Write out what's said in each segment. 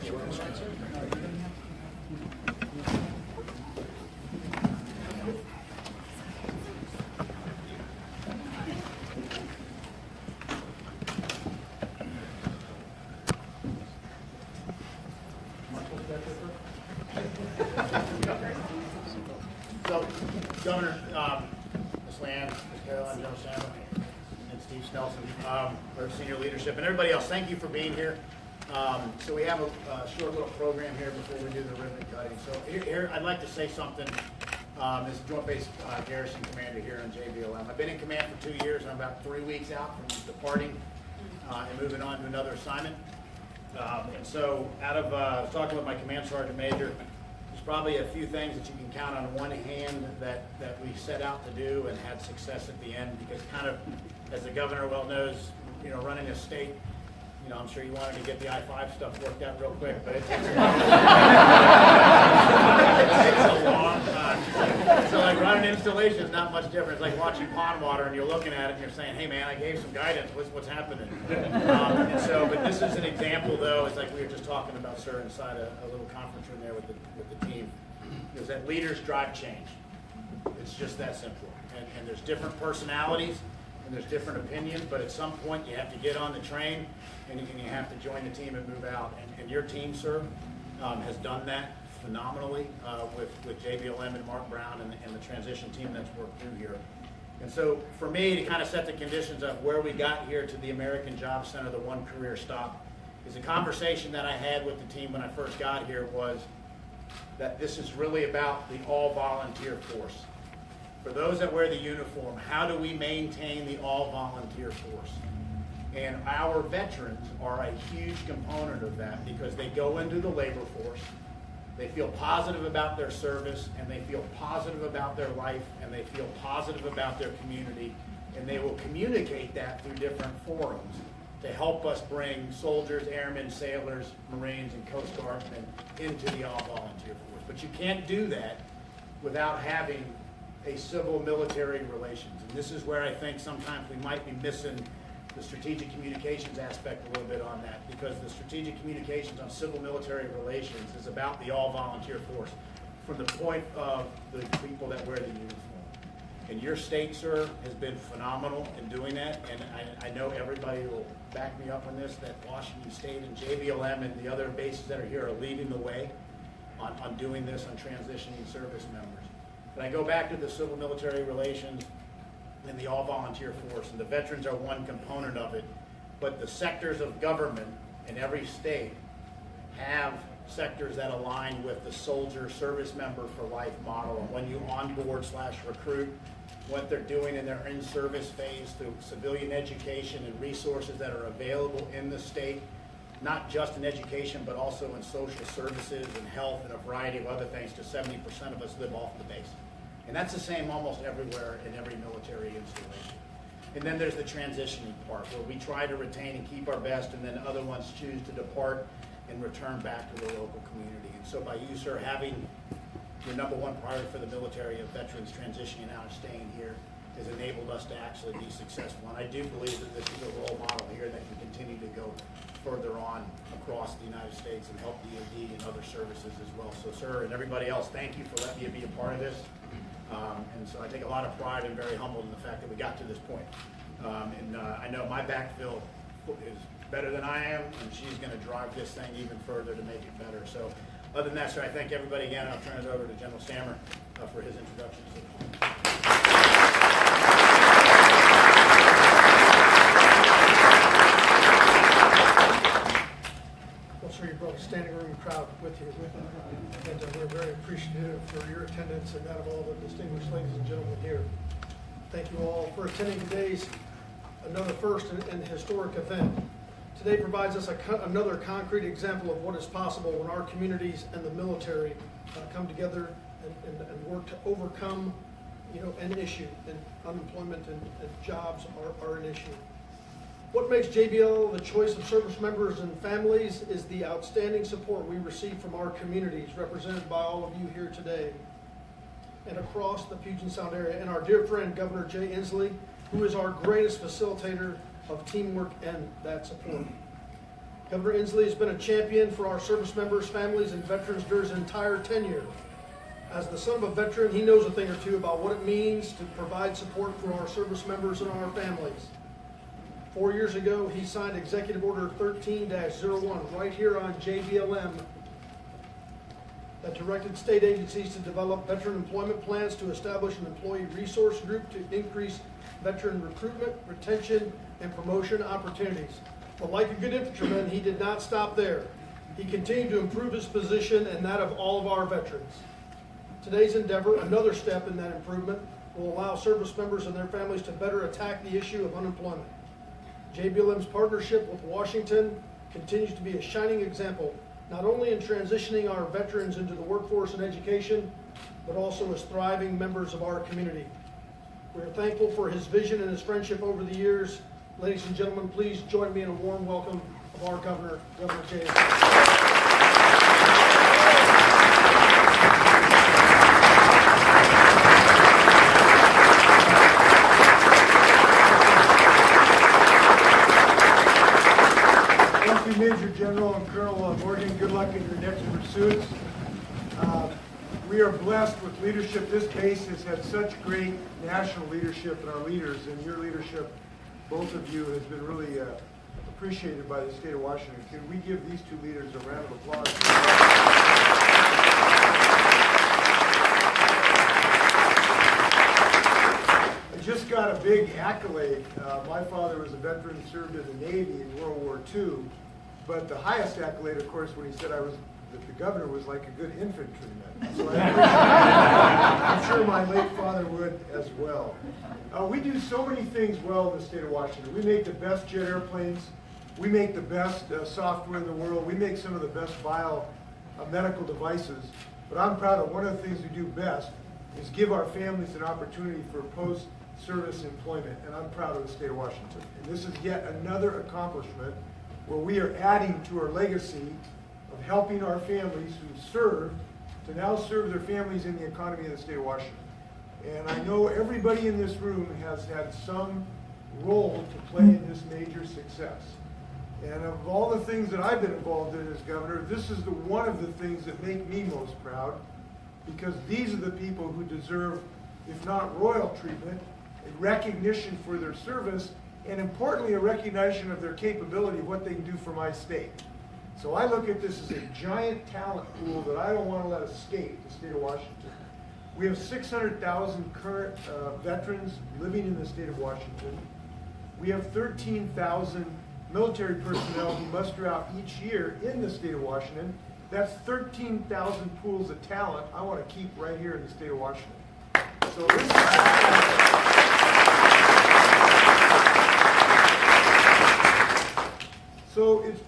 So, Governor, Ms. Land, Ms. Caroline, General Stammer, and Steve Snelson, our senior leadership, and everybody else, thank you for being here. So we have a short little program here before we do the ribbon cutting. So here I'd like to say something. This is Joint Base Garrison Commander here on JBLM. I've been in command for 2 years. I'm about 3 weeks out from departing and moving on to another assignment. And so I was talking with my command sergeant major. There's probably a few things that you can count on one hand that we set out to do and had success at the end, because kind of, as the governor well knows, you know, running a state, you know, I'm sure you wanted to get the I-5 stuff worked out real quick, but it takes a long time. So like running installation is not much different. It's like watching pond water and you're looking at it and you're saying, hey man, I gave some guidance, what's happening? And so, but this is an example though, it's like we were just talking about, sir, inside a little conference room there with the team, is that leaders drive change. It's just that simple. And there's different personalities and there's different opinions, but at some point you have to get on the train and you have to join the team and move out. And your team, sir, has done that phenomenally with JBLM and Mark Brown and the transition team that's worked through here. And so for me, to kind of set the conditions of where we got here to the American Job Center, the one career stop, is a conversation that I had with the team when I first got here was that this is really about the all-volunteer force. For those that wear the uniform, how do we maintain the all-volunteer force? And our veterans are a huge component of that, because they go into the labor force, they feel positive about their service, and they feel positive about their life, and they feel positive about their community, and they will communicate that through different forums to help us bring soldiers, airmen, sailors, Marines, and Coast Guardsmen into the all-volunteer force. But you can't do that without having a civil-military relations. And this is where I think sometimes we might be missing the strategic communications aspect a little bit on that, because the strategic communications on civil-military relations is about the all-volunteer force from the point of the people that wear the uniform. And your state, sir, has been phenomenal in doing that, and I know everybody will back me up on this, that Washington State and JBLM and the other bases that are here are leading the way on doing this, on transitioning service members. But I go back to the civil-military relations and the all-volunteer force, and the veterans are one component of it, but the sectors of government in every state have sectors that align with the soldier service member for life model. And when you onboard/recruit, what they're doing in their in-service phase through civilian education and resources that are available in the state, not just in education, but also in social services and health and a variety of other things, because 70% of us live off the base. And that's the same almost everywhere in every military installation. And then there's the transitioning part, where we try to retain and keep our best, and then other ones choose to depart and return back to the local community. And so by you, sir, having your number one priority for the military of veterans transitioning out and staying here has enabled us to actually be successful. And I do believe that this is a role model here that can continue to go further on across the United States and help DoD and other services as well. So, sir, and everybody else, thank you for letting me be a part of this. And so I take a lot of pride and very humbled in the fact that we got to this point. I know my backfill is better than I am, and she's going to drive this thing even further to make it better. So other than that, sir, I thank everybody again, and I'll turn it over to General Stammer for his introduction. Well, sir, you brought a standing room crowd with you, and we're very appreciative for your attendance and that of all the distinguished ladies and gentlemen here. Thank you all for attending today's another first and historic event. Today provides us another concrete example of what is possible when our communities and the military come together and work to overcome, an issue. And unemployment and jobs are an issue. What makes JBL the choice of service members and families is the outstanding support we receive from our communities, represented by all of you here today and across the Puget Sound area, and our dear friend Governor Jay Inslee, who is our greatest facilitator of teamwork and that support. Governor Inslee has been a champion for our service members, families, and veterans during his entire tenure. As the son of a veteran, he knows a thing or two about what it means to provide support for our service members and our families. 4 years ago, he signed Executive Order 13-01 right here on JBLM that directed state agencies to develop veteran employment plans to establish an employee resource group to increase veteran recruitment, retention, and promotion opportunities. But like a good infantryman, he did not stop there. He continued to improve his position and that of all of our veterans. Today's endeavor, another step in that improvement, will allow service members and their families to better attack the issue of unemployment. JBLM's partnership with Washington continues to be a shining example, not only in transitioning our veterans into the workforce and education, but also as thriving members of our community. We are thankful for his vision and his friendship over the years. Ladies and gentlemen, please join me in a warm welcome of our Governor, Governor J. Major General and Colonel Morgan, good luck in your next pursuits. We are blessed with leadership. This base has had such great national leadership, and our leaders and your leadership, both of you, has been really appreciated by the state of Washington. Can we give these two leaders a round of applause? I just got a big accolade. My father was a veteran, served in the Navy in World War II. But the highest accolade, of course, when he said that the governor was like a good infantryman. So I appreciate that. I'm sure my late father would as well. We do so many things well in the state of Washington. We make the best jet airplanes. We make the best software in the world. We make some of the best medical devices. But I'm proud of one of the things we do best is give our families an opportunity for post-service employment. And I'm proud of the state of Washington. And this is yet another accomplishment where we are adding to our legacy of helping our families who served to now serve their families in the economy of the state of Washington. And I know everybody in this room has had some role to play in this major success. And of all the things that I've been involved in as governor, this is one of the things that make me most proud, because these are the people who deserve, if not royal treatment, a recognition for their service, and importantly, a recognition of their capability of what they can do for my state. So I look at this as a giant talent pool that I don't want to let escape the state of Washington. We have 600,000 current veterans living in the state of Washington. We have 13,000 military personnel who muster out each year in the state of Washington. That's 13,000 pools of talent I want to keep right here in the state of Washington. So this is So it's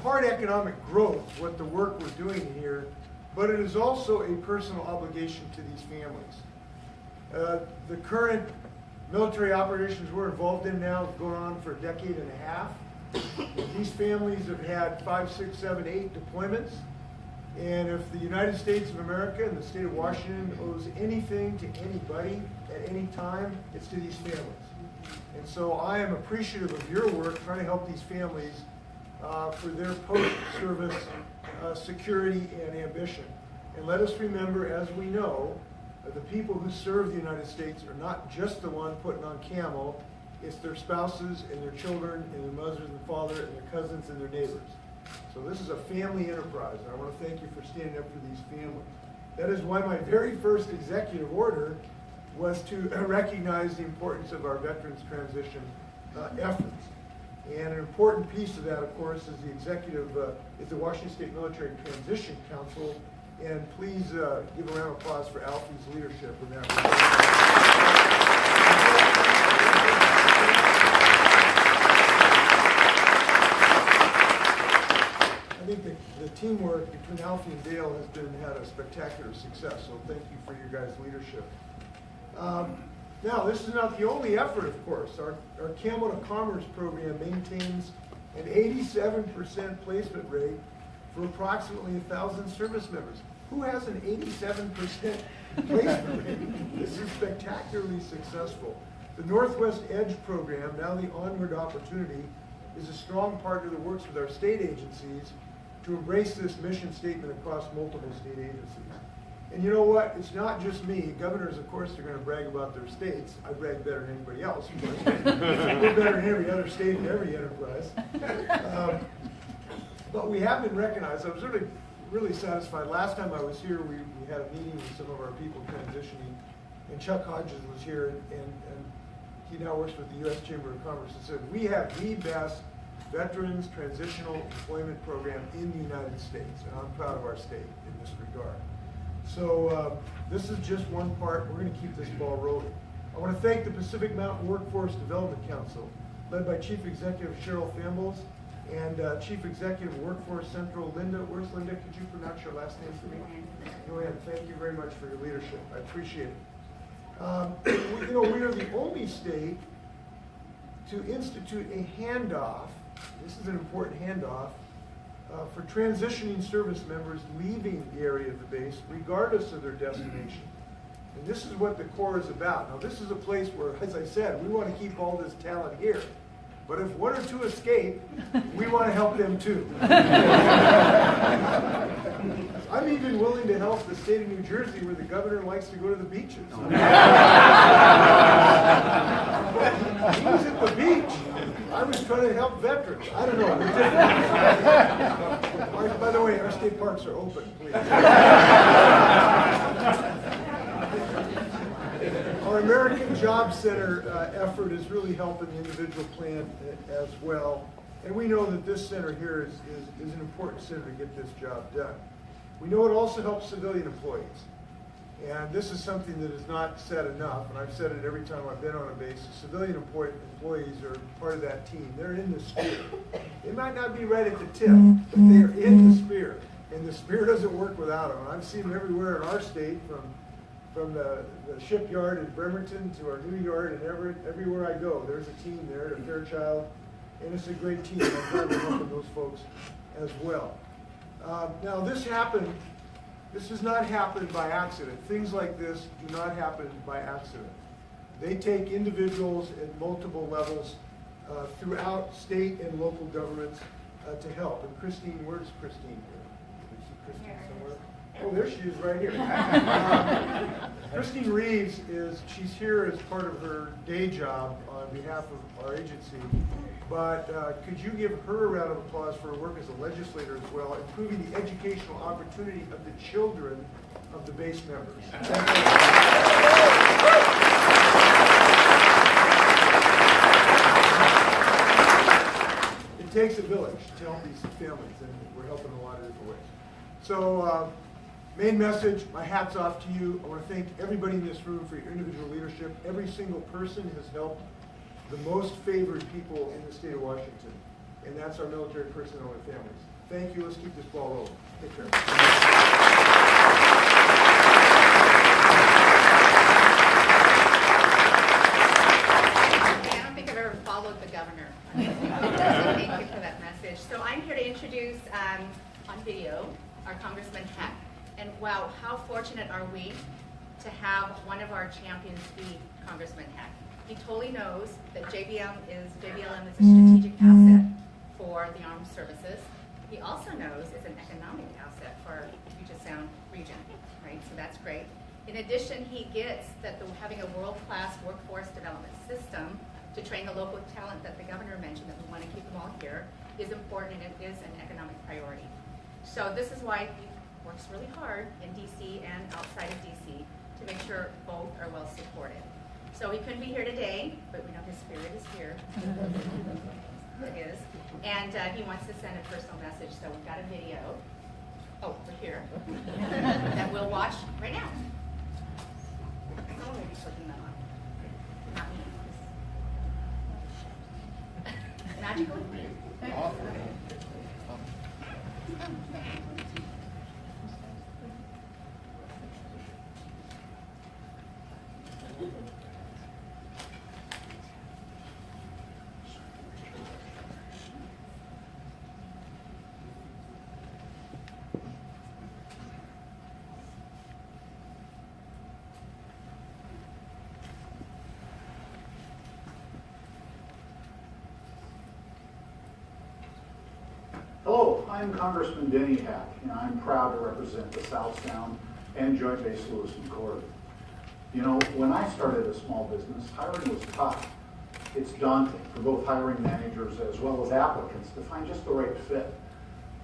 part economic growth, what the work we're doing here, but it is also a personal obligation to these families. The current military operations we're involved in now have gone on for a decade and a half. These families have had 5, 6, 7, 8 deployments. And if the United States of America and the state of Washington owes anything to anybody at any time, it's to these families. And so I am appreciative of your work trying to help these families for their post-service security and ambition. And let us remember, as we know, that the people who serve the United States are not just the one putting on camo, it's their spouses and their children and their mothers and father and their cousins and their neighbors. So this is a family enterprise, and I want to thank you for standing up for these families. That is why my very first executive order was to recognize the importance of our veterans transition efforts. And an important piece of that, of course, is the Washington State Military Transition Council. And please give a round of applause for Alfie's leadership in that regard. I think the teamwork between Alfie and Dale has had a spectacular success, so thank you for your guys' leadership. Now, this is not the only effort, of course. Our Camel to Commerce program maintains an 87% placement rate for approximately 1,000 service members. Who has an 87% placement rate? This is spectacularly successful. The Northwest Edge program, now the Onward Opportunity, is a strong partner that works with our state agencies to embrace this mission statement across multiple state agencies. And you know what? It's not just me. Governors, of course, are going to brag about their states. I brag better than anybody else. We're better than every other state and every enterprise. But we have been recognized. I was really satisfied. Last time I was here, we had a meeting with some of our people transitioning, and Chuck Hodges was here, and he now works with the U.S. Chamber of Commerce, and said, we have the best veterans transitional employment program in the United States, and I'm proud of our state in this regard. So this is just one part. We're going to keep this ball rolling. I want to thank the Pacific Mountain Workforce Development Council, led by Chief Executive Cheryl Fambles and Chief Executive of Workforce Central, Linda. Where's Linda? Could you pronounce your last name for me? Joanne, thank you very much for your leadership. I appreciate it. We are the only state to institute a handoff. This is an important handoff for transitioning service members leaving the area of the base, regardless of their destination. And this is what the Corps is about. Now, this is a place where, as I said, we want to keep all this talent here. But if one or two escape, we want to help them too. I'm even willing to help the state of New Jersey, where the governor likes to go to the beaches. He was at the beach. I was trying to help veterans. I don't know. By the way, our state parks are open, please. Our American Job Center effort is really helping the individual plan as well. And we know that this center here is an important center to get this job done. We know it also helps civilian employees. And this is something that is not said enough, and I've said it every time I've been on a base. Civilian employees are part of that team. They're in the sphere. They might not be right at the tip, but they are in the sphere. And the sphere doesn't work without them. I've seen them everywhere in our state, from the shipyard in Bremerton to our new yard in Everett. Everywhere I go, there's a team there at Fairchild, and it's a great team. I'm glad we're helping those folks as well. Now, this does not happen by accident. Things like this do not happen by accident. They take individuals at multiple levels throughout state and local governments to help. And Christine, where's Christine? Is Christine somewhere? Oh, there she is, right here. Christine Reeves she's here as part of her day job on behalf of our agency. But could you give her a round of applause for her work as a legislator as well, improving the educational opportunity of the children of the base members? It takes a village to help these families, and we're helping in a lot of different ways. So, main message, my hat's off to you. I want to thank everybody in this room for your individual leadership. Every single person has helped the most favored people in the state of Washington, and that's our military personnel and families. Thank you. Let's keep this ball rolling. Take care. I don't think I've ever followed the governor. Thank you for that message. So I'm here to introduce on video our Congressman Heck. And wow, how fortunate are we to have one of our champions be Congressman Heck. He totally knows that JBLM is a strategic asset for the armed services. He also knows it's an economic asset for Puget Sound region, right? So that's great. In addition, he gets that having a world-class workforce development system to train the local talent that the governor mentioned, that we want to keep them all here, is important, and it is an economic priority. So this is why he works really hard in DC and outside of DC to make sure both are well supported. So he couldn't be here today, but we know his spirit is here. It is. And he wants to send a personal message, so we've got a video. Oh, we're here. That we'll watch right now. Someone will be clicking that on. Not me. Magical. I'm Congressman Denny Hack, and I'm proud to represent the South Sound and Joint Base Lewis-McChord. You know, when I started a small business, hiring was tough. It's daunting for both hiring managers as well as applicants to find just the right fit.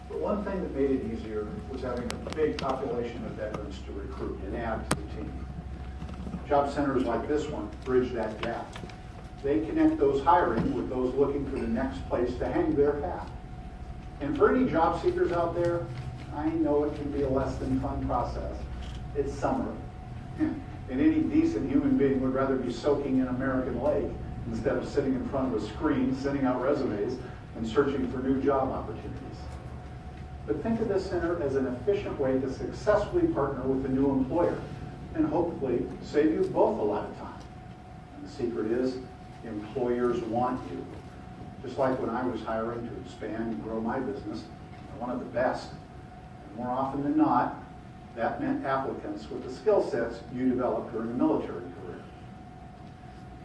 But one thing that made it easier was having a big population of veterans to recruit and add to the team. Job centers like this one bridge that gap. They connect those hiring with those looking for the next place to hang their hat. And for any job seekers out there, I know it can be a less than fun process. It's summer. And any decent human being would rather be soaking in American Lake instead of sitting in front of a screen, sending out resumes, and searching for new job opportunities. But think of this center as an efficient way to successfully partner with a new employer and hopefully save you both a lot of time. And the secret is, employers want you. Just like when I was hiring to expand and grow my business, I wanted the best. And more often than not, that meant applicants with the skill sets you developed during a military career.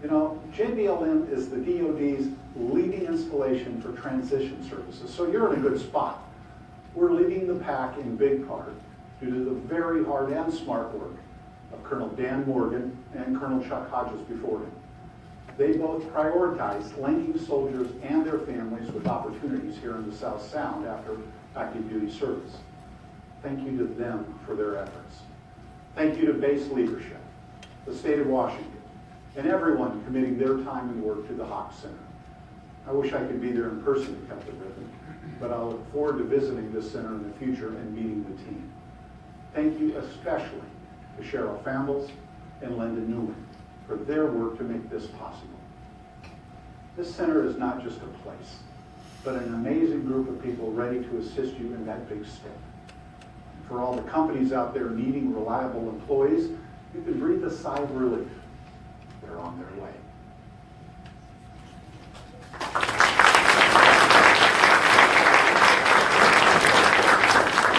You know, JBLM is the DoD's leading installation for transition services, so you're in a good spot. We're leading the pack in big part due to the very hard and smart work of Colonel Dan Morgan and Colonel Chuck Hodges before him. They both prioritized linking soldiers and their families with opportunities here in the South Sound after active duty service. Thank you to them for their efforts. Thank you to base leadership, the state of Washington, and everyone committing their time and work to the Hawk Center. I wish I could be there in person to cut the ribbon, but I look forward to visiting this center in the future and meeting the team. Thank you especially to Cheryl Fambles and Linda Newman for their work to make this possible. This center is not just a place, but an amazing group of people ready to assist you in that big step. For all the companies out there needing reliable employees, you can breathe a sigh of relief. They're on their way.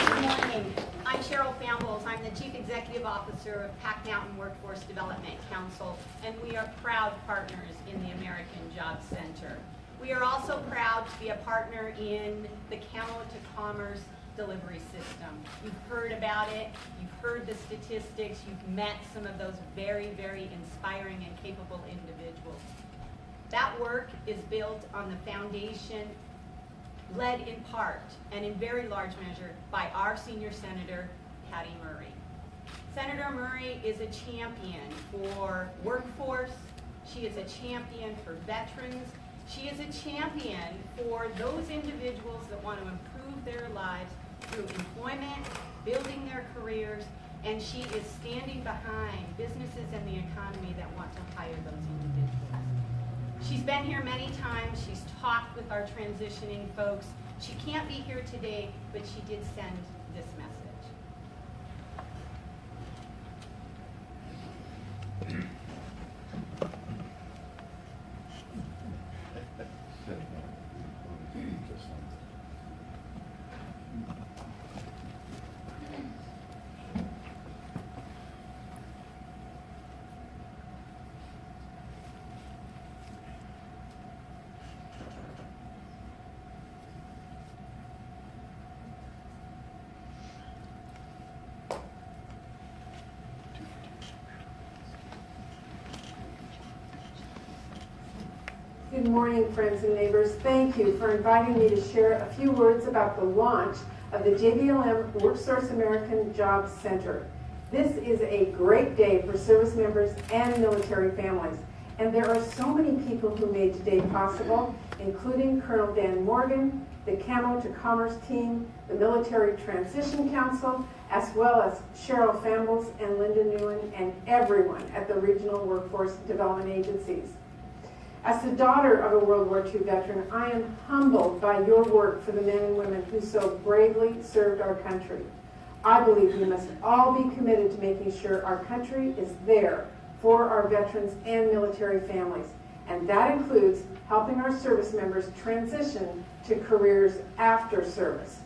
Good morning. I'm Cheryl Fambles. I'm the Chief Executive Officer of Pack Mountain Workforce Development Council, and we are proud partners in the American Job Center. We are also proud to be a partner in the Camo to Commerce delivery system. You've heard about it, you've heard the statistics, you've met some of those very, very inspiring and capable individuals. That work is built on the foundation led in part and in very large measure by our senior senator, Patty Murray. Senator Murray is a champion for workforce, she is a champion for veterans, she is a champion for those individuals that want to improve their lives through employment, building their careers, and she is standing behind businesses and the economy that want to hire those individuals. She's been here many times, she's talked with our transitioning folks. She can't be here today, but she did send this message. Good morning, friends and neighbors. Thank you for inviting me to share a few words about the launch of the JBLM WorkSource American Job Center. This is a great day for service members and military families, and there are so many people who made today possible, including Colonel Dan Morgan, the Camo to Commerce team, the Military Transition Council, as well as Cheryl Fambles and Linda Newman, and everyone at the regional workforce development agencies. As the daughter of a World War II veteran, I am humbled by your work for the men and women who so bravely served our country. I believe we must all be committed to making sure our country is there for our veterans and military families, and that includes helping our service members transition to careers after service.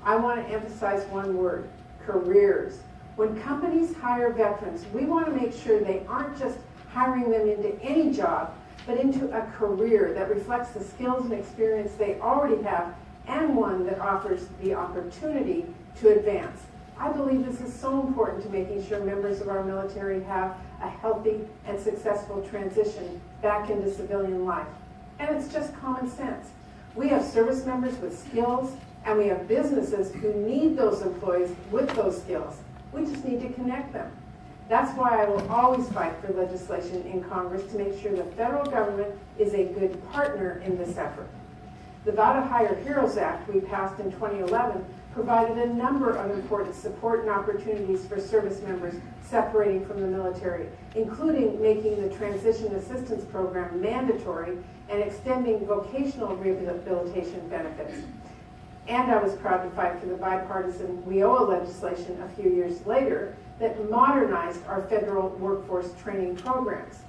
I want to emphasize one word: careers. When companies hire veterans, we want to make sure they aren't just hiring them into any job, but into a career that reflects the skills and experience they already have and one that offers the opportunity to advance. I believe this is so important to making sure members of our military have a healthy and successful transition back into civilian life. And it's just common sense. We have service members with skills, and we have businesses who need those employees with those skills. We just need to connect them. That's why I will always fight for legislation in Congress to make sure the federal government is a good partner in this effort. The Vow to Hire Heroes Act we passed in 2011 provided a number of important support and opportunities for service members separating from the military, including making the Transition Assistance Program mandatory and extending vocational rehabilitation benefits. And I was proud to fight for the bipartisan WIOA legislation a few years later that modernized our federal workforce training programs.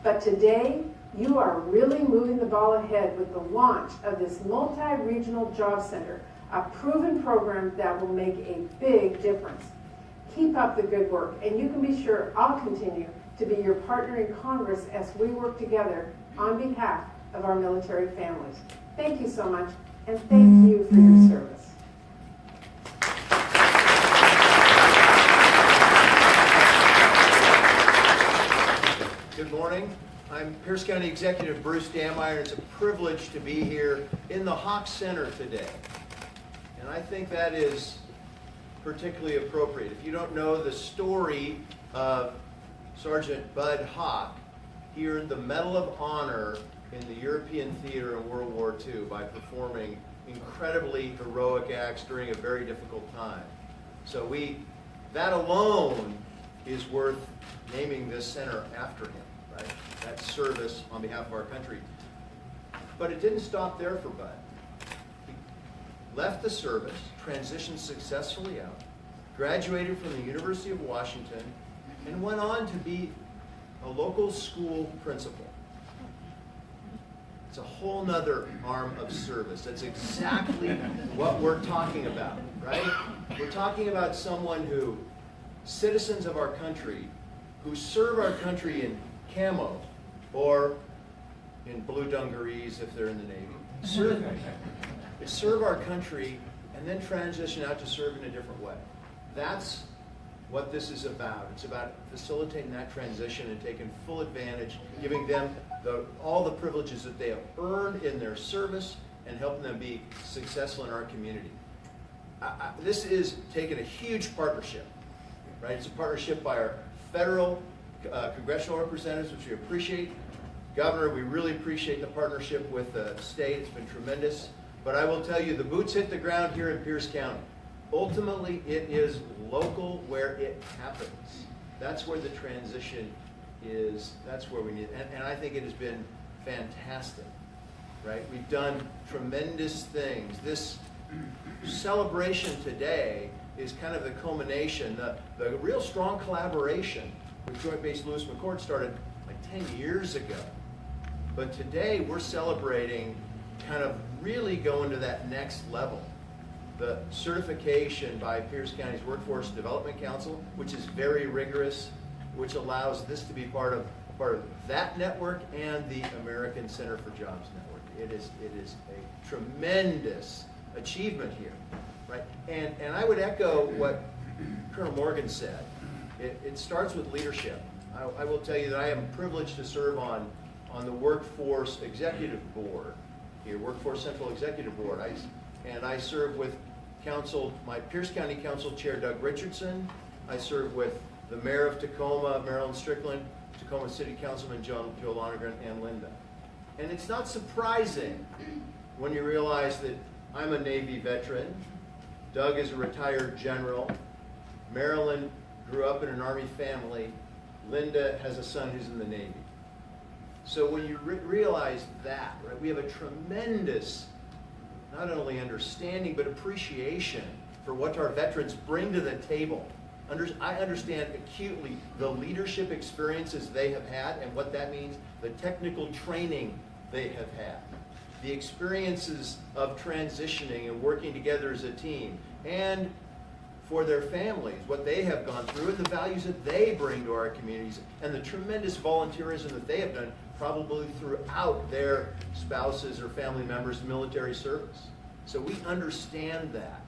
But today, you are really moving the ball ahead with the launch of this multi-regional job center, a proven program that will make a big difference. Keep up the good work, and you can be sure I'll continue to be your partner in Congress as we work together on behalf of our military families. Thank you so much, and thank you for your service. Good morning. I'm Pierce County Executive Bruce Dameyer. It's a privilege to be here in the Hawk Center today. And I think that is particularly appropriate. If you don't know the story of Sergeant Bud Hawk, he earned the Medal of Honor in the European theater in World War II by performing incredibly heroic acts during a very difficult time. So that alone is worth naming this center after him, right? That service on behalf of our country. But it didn't stop there for Bud. He left the service, transitioned successfully out, graduated from the University of Washington, and went on to be a local school principal. It's a whole nother arm of service. That's exactly what we're talking about, right? We're talking about someone who, citizens of our country, who serve our country in camo or in blue dungarees if they're in the Navy, serve our country and then transition out to serve in a different way. That's what this is about. It's about facilitating that transition and taking full advantage, giving them all the privileges that they have earned in their service and helping them be successful in our community. This is taking a huge partnership, right? It's a partnership by our federal congressional representatives, which we appreciate. Governor, we really appreciate the partnership with the state. It's been tremendous. But I will tell you, the boots hit the ground here in Pierce County. Ultimately, it is local where it happens. That's where the transition is. That's where we need it. And I think it has been fantastic, right? We've done tremendous things. This celebration today is kind of the culmination, the real strong collaboration with Joint Base Lewis-McChord started like 10 years ago. But today we're celebrating kind of really going to that next level. The certification by Pierce County's Workforce Development Council, which is very rigorous, which allows this to be part of that network and the American Center for Jobs Network. It is a tremendous achievement here, right? And I would echo what Colonel Morgan said. It starts with leadership. I will tell you that I am privileged to serve on the Workforce Executive Board here, Workforce Central Executive Board. I serve with my Pierce County Council Chair Doug Richardson. I serve with the Mayor of Tacoma, Marilyn Strickland, Tacoma City Councilman Joe Lonergan, and Linda. And it's not surprising when you realize that I'm a Navy veteran, Doug is a retired general, Marilyn grew up in an Army family, Linda has a son who's in the Navy. So when you realize that, right, we have a tremendous, not only understanding, but appreciation for what our veterans bring to the table. I understand acutely the leadership experiences they have had and what that means, the technical training they have had, the experiences of transitioning and working together as a team, and for their families, what they have gone through and the values that they bring to our communities, and the tremendous volunteerism that they have done probably throughout their spouses or family members' military service. So we understand that.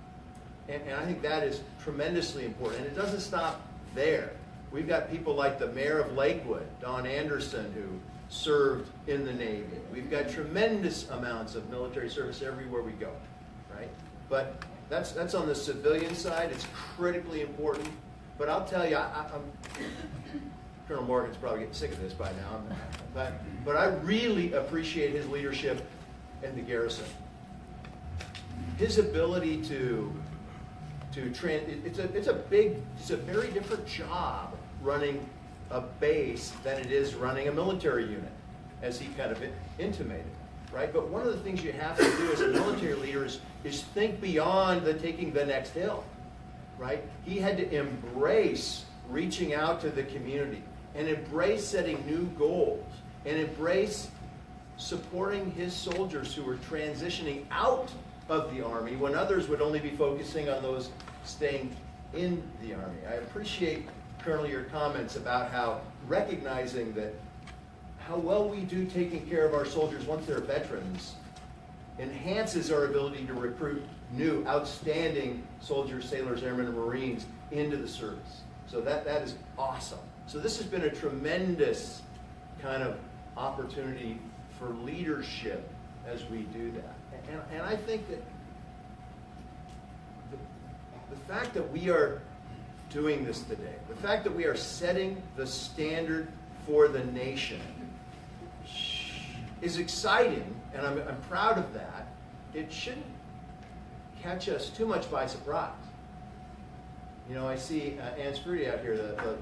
And I think that is tremendously important. And it doesn't stop there. We've got people like the mayor of Lakewood, Don Anderson, who served in the Navy. We've got tremendous amounts of military service everywhere we go, right? But that's on the civilian side. It's critically important. But I'll tell you, Colonel Morgan's probably getting sick of this by now. But I really appreciate his leadership in the garrison. His ability it's a very different job running a base than it is running a military unit, as he kind of intimated, right? But one of the things you have to do as a military leader is think beyond taking the next hill, right? He had to embrace reaching out to the community and embrace setting new goals and embrace supporting his soldiers who were transitioning out of the Army when others would only be focusing on those staying in the Army. I appreciate, Colonel, your comments about how recognizing that how well we do taking care of our soldiers once they're veterans enhances our ability to recruit new, outstanding soldiers, sailors, airmen, and Marines into the service. So that is awesome. So this has been a tremendous kind of opportunity for leadership as we do that. And I think that the fact that we are doing this today, the fact that we are setting the standard for the nation is exciting, and I'm proud of that. It shouldn't catch us too much by surprise. You know, I see Ann Sprudy out here, the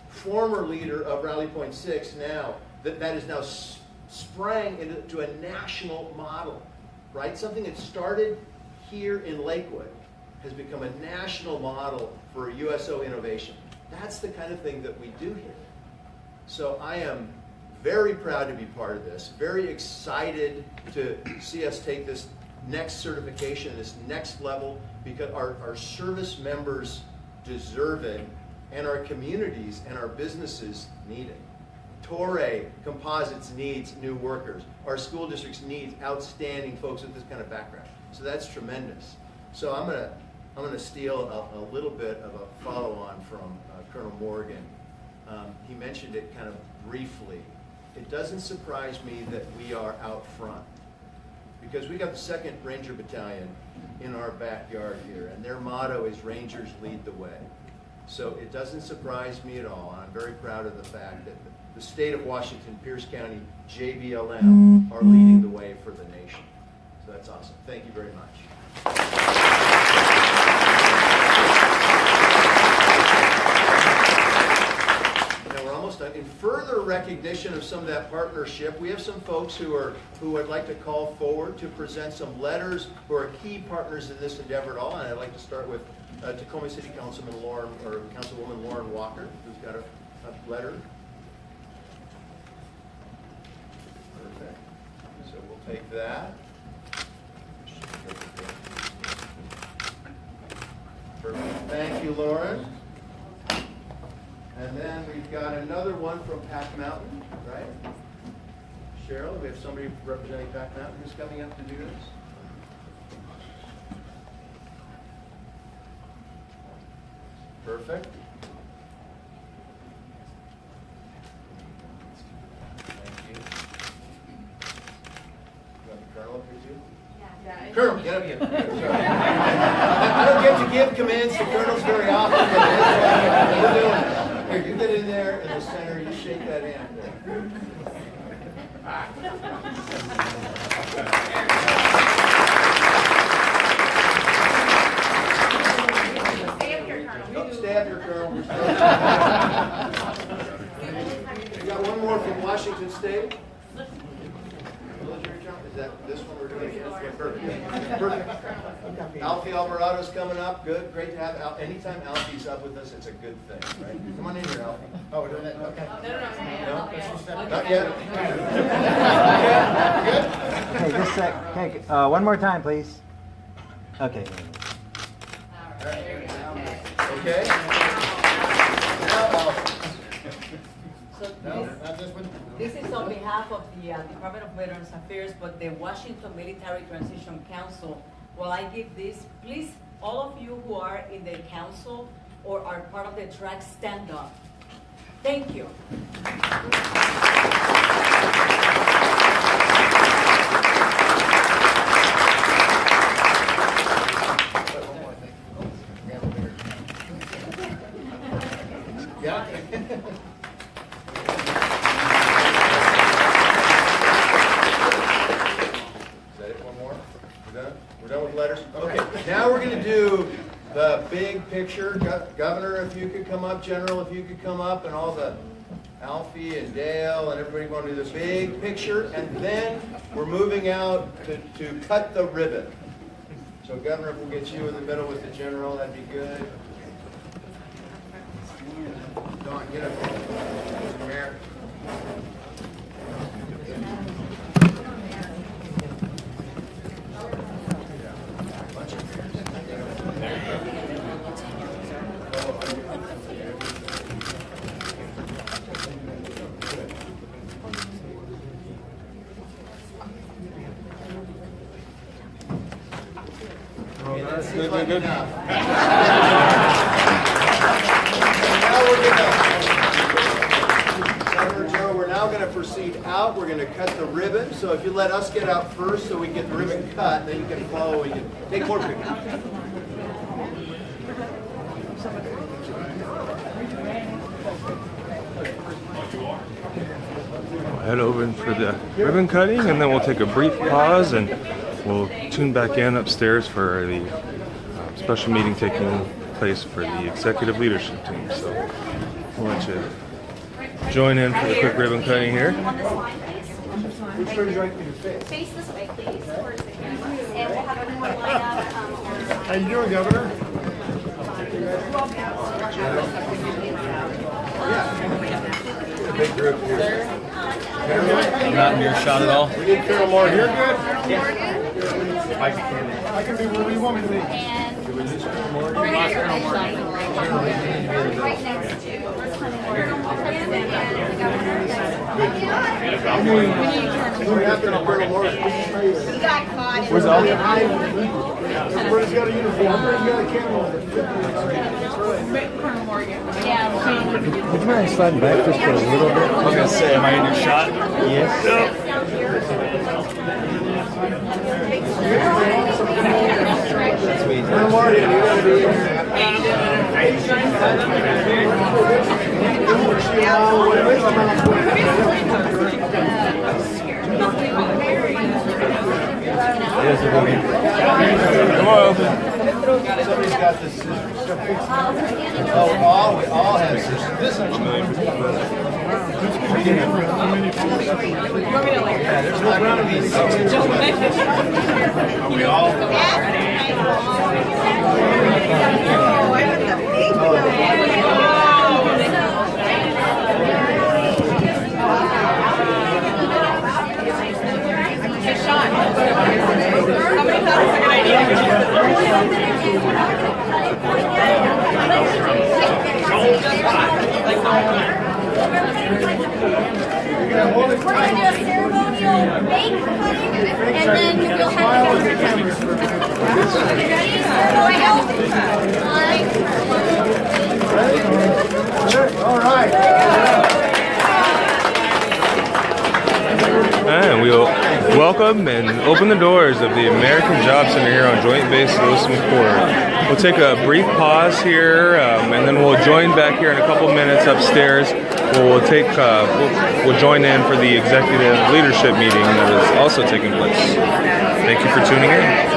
former leader of Rally Point 6 now, that is now sprang into a national model, right? Something that started here in Lakewood has become a national model for USO innovation. That's the kind of thing that we do here. So I am very proud to be part of this, very excited to see us take this next certification, this next level, because our service members deserve it, and our communities and our businesses need it. Torrey Composites needs new workers. Our school districts need outstanding folks with this kind of background. So that's tremendous. So I'm gonna steal a little bit of a follow-on from Colonel Morgan. He mentioned it kind of briefly. It doesn't surprise me that we are out front, because we got the 2nd Ranger Battalion in our backyard here, and their motto is Rangers Lead the Way. So it doesn't surprise me at all, and I'm very proud of the fact that the state of Washington, Pierce County, JBLM are leading the way for the nation. So that's awesome. Thank you very much. Now we're almost done. In further recognition of some of that partnership, we have some folks who would like to call forward to present some letters who are key partners in this endeavor at all. And I'd like to start with Tacoma City Councilwoman Lauren Walker, who's got a letter. Perfect. So we'll take that. Perfect. Thank you, Lauren. And then we've got another one from Pack Mountain, right? Cheryl, we have somebody representing Pack Mountain who's coming up to do this. Perfect. Thank you. You want the Colonel up here too? Yeah. Colonel, get up here. I don't get to give commands to colonels very often, but that's what we're doing. Here, you get in there in the center, you shake that hand. Stay up here, Colonel. We got one more from Washington State. Is that this one we're doing? Okay, perfect. Perfect. Alfie Alvarado's coming up. Good. Great to have anytime Alfie's up with us, it's a good thing, right? Come on in here, Alfie. Oh, we're doing it? Okay. No? Not yet? Good? Okay, just a sec. Okay, one more time, please. Okay. Okay. Now, Alfie. This is on behalf of the Department of Veterans Affairs, but the Washington Military Transition Council while I give this, please, all of you who are in the council or are part of the track, stand up. Thank you. Yeah. We're done with letters? Okay, now we're going to do the big picture. Governor, if you could come up, General, if you could come up, and all the Alfie and Dale and everybody going to do the big picture, and then we're moving out to cut the ribbon. So Governor, if we'll get you in the middle with the General, that'd be good. Don, get up here. Mr. Mayor. Good. Now we're Governor Joe, we're now going to proceed out. We're going to cut the ribbon. So if you let us get out first so we get the ribbon cut, then you can follow. You can take more pictures. We'll head over for the ribbon cutting, and then we'll take a brief pause, and we'll tune back in upstairs for the special meeting taking place for the executive leadership team. So we'll let you join in for the quick ribbon cutting here. On this line, please. Which way would you like me to face? Face this way, please, towards the camera. And we'll have everyone line up. How you doing, Governor? Big group here. Not in your shot at all. We need Colonel Moore here. Good? Yeah. I can be wherever you want me to be. And right next to Colonel Moore and the governor. He got caught. Where's Alfie? Everybody's got a uniform. Everybody's got a camera. Yeah. Would you mind sliding back just for a little bit? I was going to say, am I in your shot? Yes. Sweet. Colonel Moore, you gotta be Come on. Somebody's got the scissors. Oh, we all have scissors. This is yeah, there's not going to be scissors. Are we all? We're going to do a ceremonial bake cutting, and then we'll have the ready? Ceremonial. all right. And we'll welcome and open the doors of the American Job Center here on Joint Base Lewis-McChord. We'll take a brief pause here, and then we'll join back here in a couple minutes upstairs. We'll join in for the executive leadership meeting that is also taking place. Thank you for tuning in.